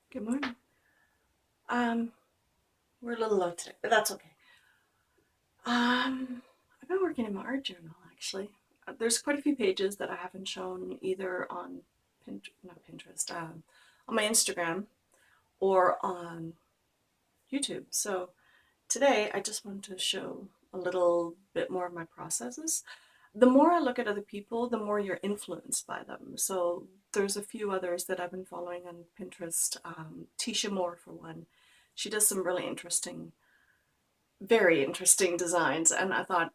Good morning. Um, we're a little low today, but that's okay. I've been working in my art journal actually. There's quite a few pages that I haven't shown either on not Pinterest, on my Instagram or on YouTube. So today I just wanted to show a little bit more of my processes. The more I look at other people, the more you're influenced by them. So there's a few others that I've been following on Pinterest. Tisha Moore, for one. She does some really interesting, very interesting designs. And I thought,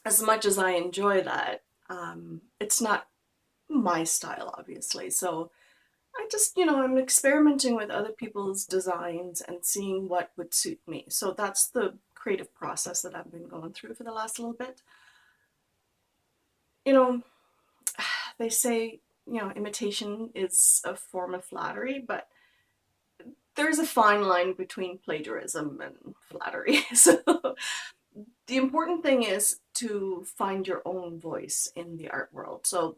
as much as I enjoy that, it's not my style, obviously. So I just, I'm experimenting with other people's designs and seeing what would suit me. So that's the creative process that I've been going through for the last little bit. You know, they say, imitation is a form of flattery, but there's a fine line between plagiarism and flattery. So the important thing is to find your own voice in the art world. So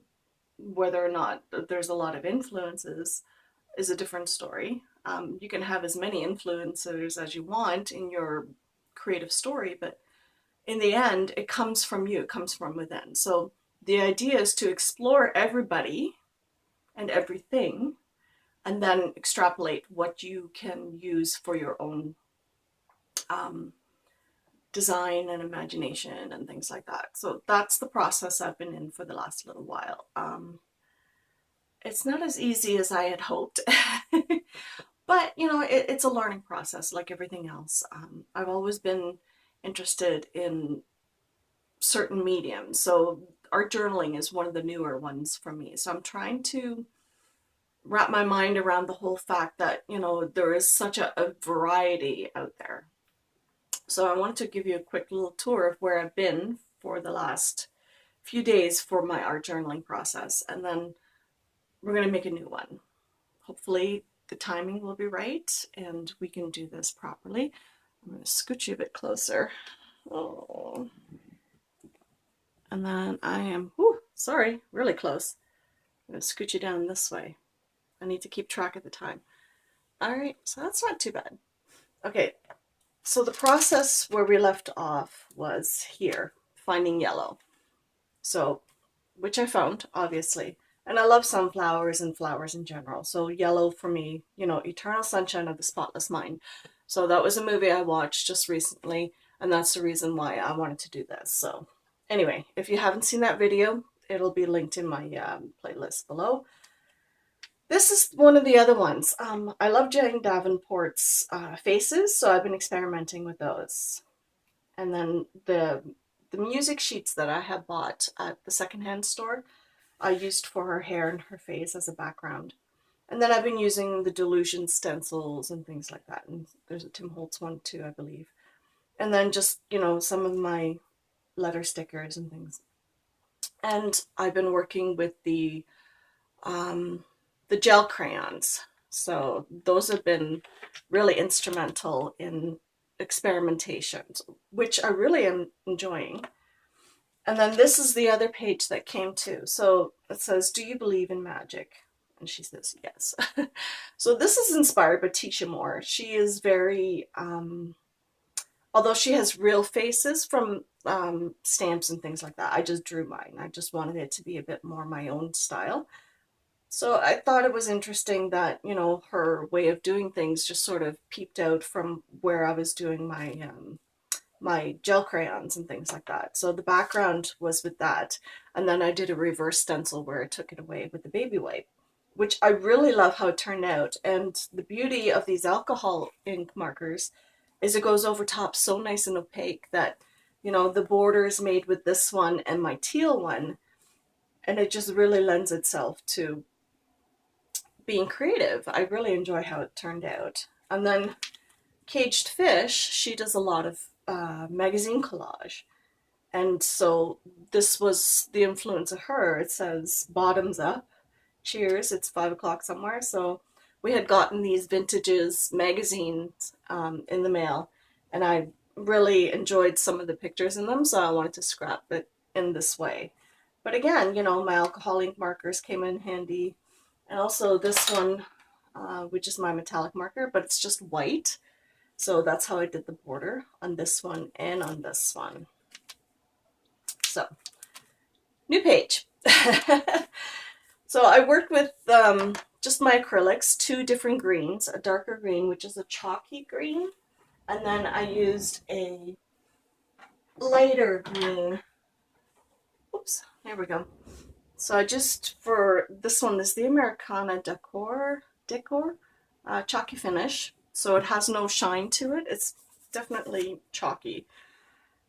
whether or not there's a lot of influences is a different story. You can have as many influencers as you want in your creative story, but in the end, it comes from you, it comes from within. So the idea is to explore everybody and everything and then extrapolate what you can use for your own um, design and imagination and things like that. So that's the process I've been in for the last little while. It's not as easy as I had hoped, but it's a learning process like everything else. I've always been interested in certain mediums, so art journaling is one of the newer ones for me. So I'm trying to wrap my mind around the whole fact that there is such a variety out there. So I wanted to give you a quick little tour of where I've been for the last few days for my art journaling process, and then we're going to make a new one. Hopefully the timing will be right and we can do this properly. I'm going to scooch you a bit closer. Oh. And then I am, sorry, really close. I'm going to scoot you down this way. I need to keep track of the time. All right, so that's not too bad. Okay, so the process where we left off was here, finding yellow. So, which I found, obviously. And I love sunflowers and flowers in general. So, yellow for me, Eternal Sunshine of the Spotless Mind. So, that was a movie I watched just recently. And that's the reason why I wanted to do this. So, anyway, if you haven't seen that video, it'll be linked in my playlist below. This is one of the other ones. I love Jane Davenport's faces, so I've been experimenting with those. And then the music sheets that I had bought at the secondhand store, I used for her hair and her face as a background. And then I've been using the Delusion stencils and things like that. And there's a Tim Holtz one too, I believe. And then just, some of my letter stickers and things. And I've been working with um, the gel crayons. So those have been really instrumental in experimentations, which I really am enjoying. And then this is the other page that came too. So it says, "Do you believe in magic?" And she says, "Yes." So this is inspired by Tisha Moore. She is very, although she has real faces from stamps and things like that, I just drew mine. I just wanted it to be a bit more my own style. So I thought it was interesting that, her way of doing things just sort of peeped out from where I was doing my gel crayons and things like that. So the background was with that. And then I did a reverse stencil where I took it away with the baby wipe, which I really love how it turned out. And the beauty of these alcohol ink markers is it goes over top so nice and opaque that, the border is made with this one and my teal one. And it just really lends itself to being creative. I really enjoy how it turned out. And then Caged Fish, she does a lot of magazine collage. And so this was the influence of her. It says bottoms up. Cheers. It's 5 o'clock somewhere. So we had gotten these vintages magazines in the mail, and I really enjoyed some of the pictures in them. So I wanted to scrap it in this way. But again, my alcohol ink markers came in handy. And also this one, which is my metallic marker, but it's just white. So that's how I did the border on this one and on this one. So, new page. So I worked with just my acrylics, two different greens, a darker green, which is a chalky green, and then I used a lighter green. Oops, there we go. So I just, for this one, this is the Americana Decor chalky finish. So it has no shine to it. It's definitely chalky.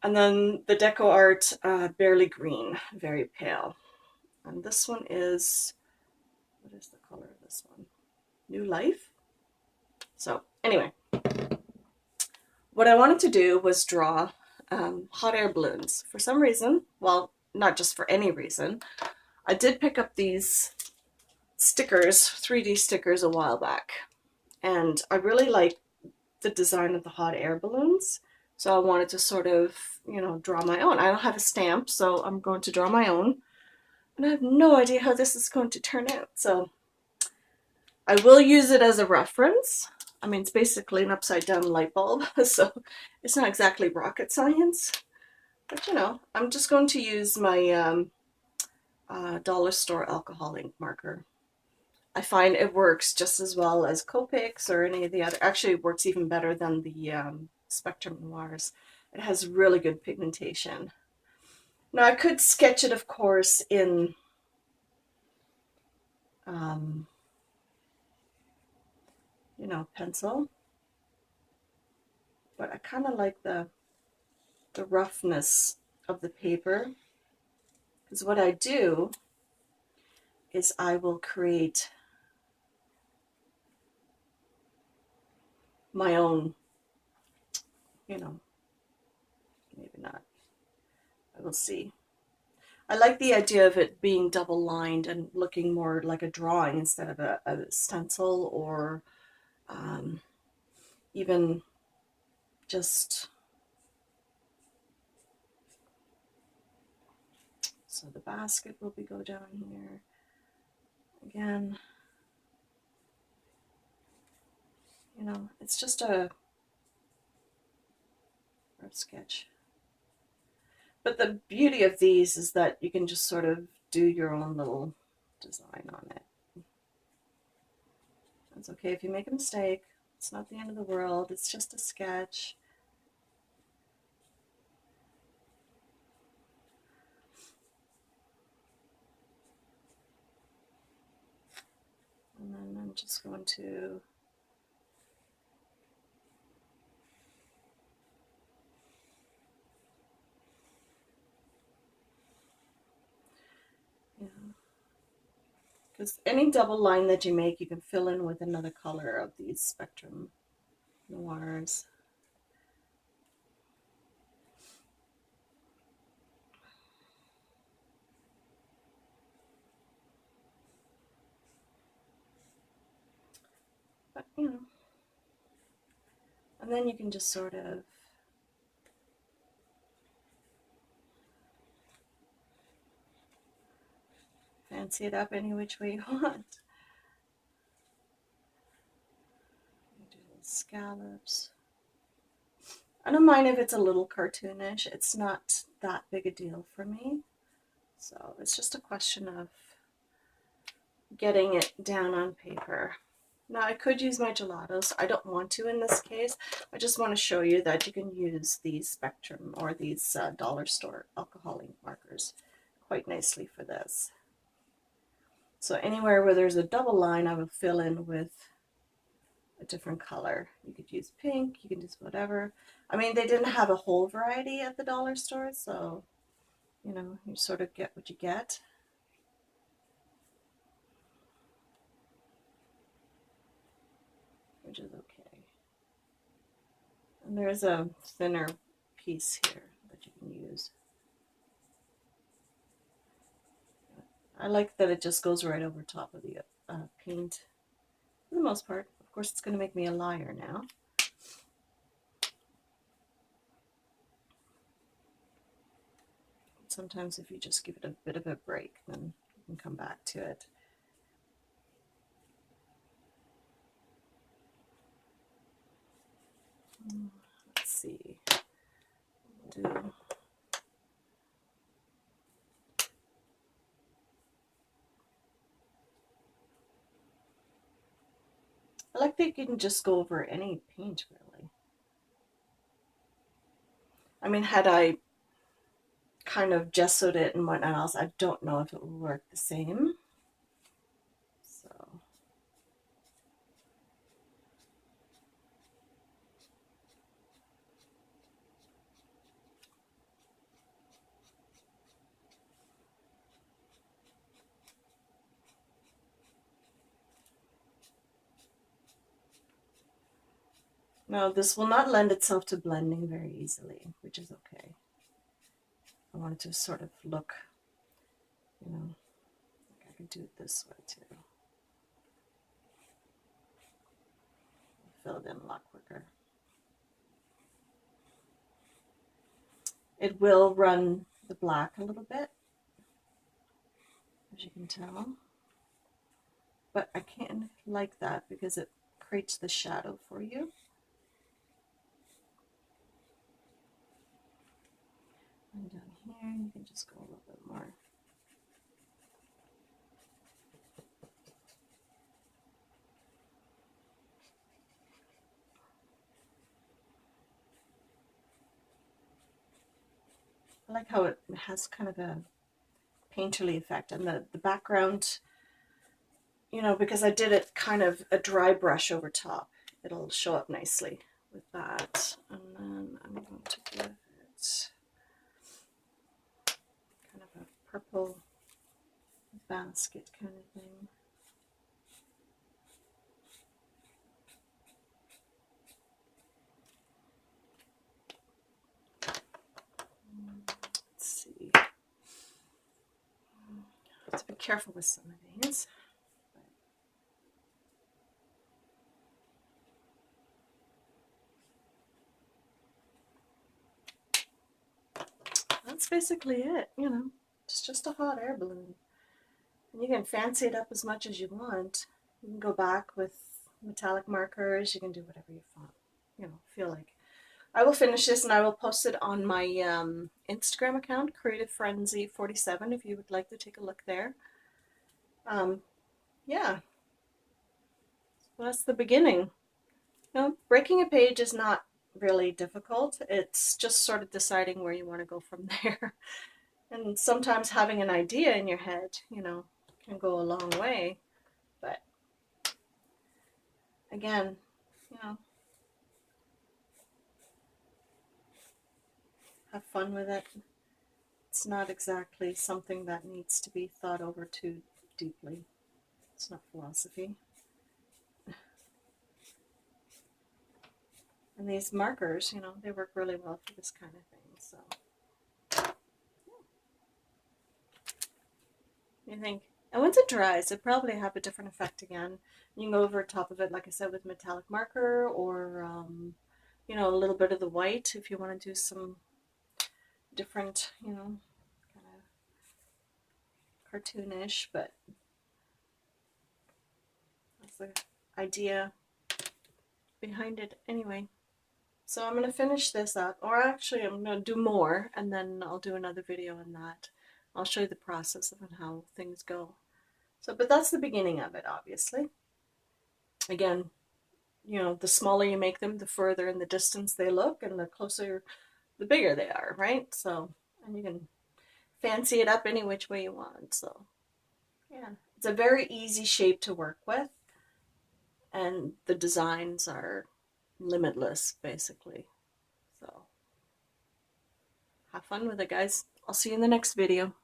And then the Deco Art Barely Green, very pale. And this one is, what is the color of this one? New Life. So anyway, what I wanted to do was draw hot air balloons. For some reason, well, not just for any reason, I did pick up these stickers, 3D stickers, a while back. And I really like the design of the hot air balloons. So I wanted to sort of, draw my own. I don't have a stamp, so I'm going to draw my own. And I have no idea how this is going to turn out. So I will use it as a reference. I mean, it's basically an upside down light bulb, so it's not exactly rocket science. But I'm just going to use my dollar store alcohol ink marker. I find it works just as well as Copics or any of the other. Actually, it works even better than the Spectrum Noirs. It has really good pigmentation. Now, I could sketch it, of course, in pencil, but I kind of like the roughness of the paper, because what I do is I will create my own, maybe not, I will see. I like the idea of it being double lined and looking more like a drawing instead of a stencil, or even just, so the basket will go down here again. It's just a rough sketch. But the beauty of these is that you can just sort of do your own little design on it. It's okay if you make a mistake. It's not the end of the world. It's just a sketch. And then I'm just going to because any double line that you make, you can fill in with another color of these Spectrum Noirs. But, and then you can just sort of fancy it up any which way you want. Do scallops. I don't mind if it's a little cartoonish. It's not that big a deal for me. So it's just a question of getting it down on paper. Now I could use my gelatos. I don't want to in this case. I just want to show you that you can use these Spectrum or these dollar store alcohol ink markers quite nicely for this. So anywhere where there's a double line, I will fill in with a different color. You could use pink, you can use whatever. I mean, they didn't have a whole variety at the dollar store, so you sort of get what you get. Which is okay. And there's a thinner piece here that you can use. I like that it just goes right over top of the paint for the most part. Of course, it's going to make me a liar now. Sometimes if you just give it a bit of a break, then you can come back to it. Let's see. Do I like that you can just go over any paint, really. I mean, had I kind of gessoed it and whatnot else, I don't know if it would work the same. So no, this will not lend itself to blending very easily, which is okay. I wanted to sort of look, you know, like I could do it this way too. Fill it in a lot quicker. It will run the black a little bit, as you can tell, but I can't like that because it creates the shadow for you. And down here, you can just go a little bit more. I like how it has kind of a painterly effect, and the background, you know, because I did it kind of a dry brush over top, it'll show up nicely with that. And then I'm going to give it kind of a purple basket kind of thing. Let's see. I have to be careful with some of these. That's basically it, you know. It's just a hot air balloon. And you can fancy it up as much as you want. You can go back with metallic markers. You can do whatever you feel like. I will finish this and I will post it on my Instagram account, Creative Frenzy 47, if you would like to take a look there. Yeah, so that's the beginning. You know, breaking a page is not really difficult. It's just sort of deciding where you want to go from there. And sometimes having an idea in your head, you know, can go a long way. But again, you know, have fun with it. It's not exactly something that needs to be thought over too deeply. It's not philosophy. And these markers, you know, they work really well for this kind of thing. So, you think, and once it dries, it probably have a different effect again. You can go over top of it, like I said, with metallic marker, or you know, a little bit of the white if you want to do some different, you know, kind of cartoonish. But that's the idea behind it anyway. So I'm going to finish this up, or actually I'm going to do more, and then I'll do another video on that. I'll show you the process of how things go. So, but that's the beginning of it, obviously. Again, you know, the smaller you make them, the further in the distance they look, and the closer, the bigger they are, right? So, and you can fancy it up any which way you want. So, yeah, it's a very easy shape to work with, and the designs are limitless, basically. So, have fun with it, guys. I'll see you in the next video.